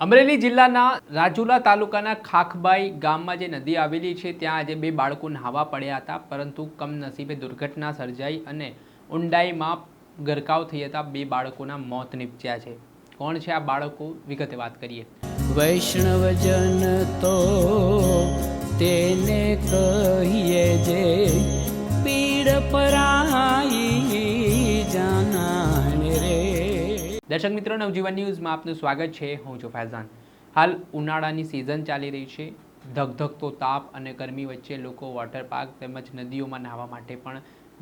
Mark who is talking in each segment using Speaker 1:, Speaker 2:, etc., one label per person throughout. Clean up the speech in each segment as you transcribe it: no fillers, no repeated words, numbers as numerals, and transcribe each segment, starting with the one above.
Speaker 1: અમરેલી જિલ્લાના રાજુલા તાલુકાના ખાખબાઈ ગામમાં જે નદી આવેલી છે ત્યાં આજે બે બાળકો નહાવા પડ્યા હતા, પરંતુ કમનસીબે દુર્ઘટના સર્જાઈ અને ઊંડાઈમાં ગરકાવ થઈ જતા બે બાળકોના મોત નીપજ્યા છે। કોણ છે આ બાળકો, વિગતે વાત કરીએ।
Speaker 2: વૈષ્ણવજન તો તેને કહીએ જે પીડ પરાઈ જાનાને રે।
Speaker 1: દર્શક મિત્રો, નવજીવન ન્યૂઝમાં આપનું સ્વાગત છે। હું છું ફૈઝાન। હાલ ઉનાળાની સિઝન ચાલી રહી છે। ધગધગતો તાપ અને ગરમી વચ્ચે લોકો વોટર પાર્ક તેમજ નદીઓમાં નહાવા માટે પણ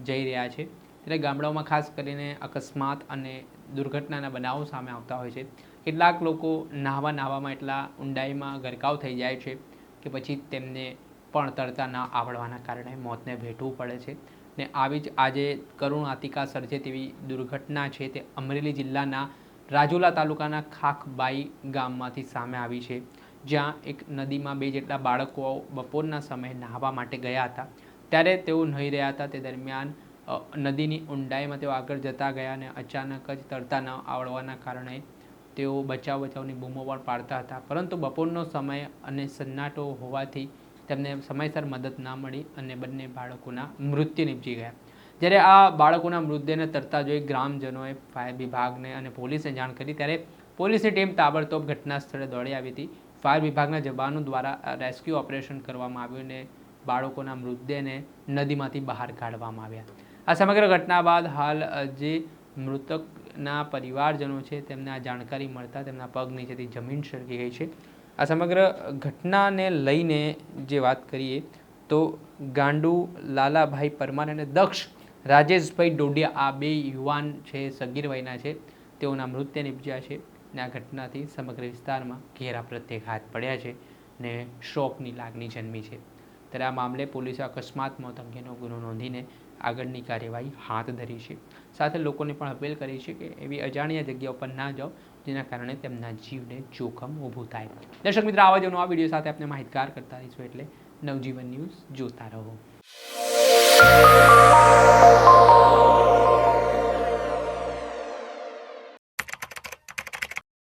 Speaker 1: જઈ રહ્યા છે। ત્યારે ગામડાઓમાં ખાસ કરીને અકસ્માત અને દુર્ઘટનાના બનાવો સામે આવતા હોય છે। કેટલાક લોકો નહાવામાં એટલા ઊંડાઈમાં ગરકાવ થઈ જાય છે કે પછી તેમને પણ તરતા ન આવડવાના કારણે મોતને ભેટવું પડે છે। ને આવી જ આજે કરુણાંતિકા સર્જે તેવી દુર્ઘટના છે તે અમરેલી જિલ્લાના રાજુલા તાલુકાના ખાખબાઈ ગામમાંથી સામે આવી છે, જ્યાં એક નદીમાં બે જેટલા બાળકો બપોરના સમયે નહાવા માટે ગયા હતા। ત્યારે તેઓ નાહી રહ્યા હતા, તે દરમિયાન નદીની ઊંડાઈમાં તેઓ આગળ જતા ગયા અને અચાનક જ તરતા ન આવડવાના કારણે તેઓ બચાવની બૂમો પણ પાડતા હતા, પરંતુ બપોરનો સમય અને સન્નાટો હોવાથી તેમને સમયસર મદદ ના મળી અને બંને બાળકોના મૃત્યુ નીપજી ગયા। જ્યારે આ બાળકોના મૃતદેહને તરતા જોઈ ગ્રામજનોએ ફાયર વિભાગને અને પોલીસને જાણ કરી, ત્યારે પોલીસની ટીમ તાબડતોબ ઘટના સ્થળે દોડી આવી હતી। ફાયર વિભાગના જવાનો દ્વારા રેસ્ક્યુ ઓપરેશન કરવામાં આવ્યું અને બાળકોના મૃતદેહને નદીમાંથી બહાર કાઢવામાં આવ્યા। આ સમગ્ર ઘટના બાદ હાલ જે મૃતકના પરિવારજનો છે તેમને આ જાણકારી મળતા તેમના પગ નીચેથી જમીન સરકી ગઈ છે। આ સમગ્ર ઘટનાને લઈને જે વાત કરીએ તો ગાંડુ લાલાભાઈ પરમાર અને દક્ષ રાજેશભાઈ ડોડિયા, આ બે યુવાન છે, સગીર વયના છે, તેઓના મૃત્યુ નિપજ્યા છે અને આ ઘટનાથી સમગ્ર વિસ્તારમાં ઘેરા પ્રત્યાઘાત પડ્યા છે ને શોકની લાગણી જન્મી છે। ત્યારે આ મામલે પોલીસે અકસ્માત મોત અંગેનો ગુનો નોંધીને આગળની કાર્યવાહી હાથ ધરી છે। સાથે લોકોને પણ અપીલ કરી છે કે એવી અજાણ્યા જગ્યાઓ પર ના જાઓ જેના કારણે તેમના જીવને જોખમ ઊભું થાય। દર્શક મિત્રો, આવા જ નવા વિડીયો સાથે આપણે માહિતગાર કરતા રહીશું, એટલે નવજીવન ન્યૂઝ જોતા રહો।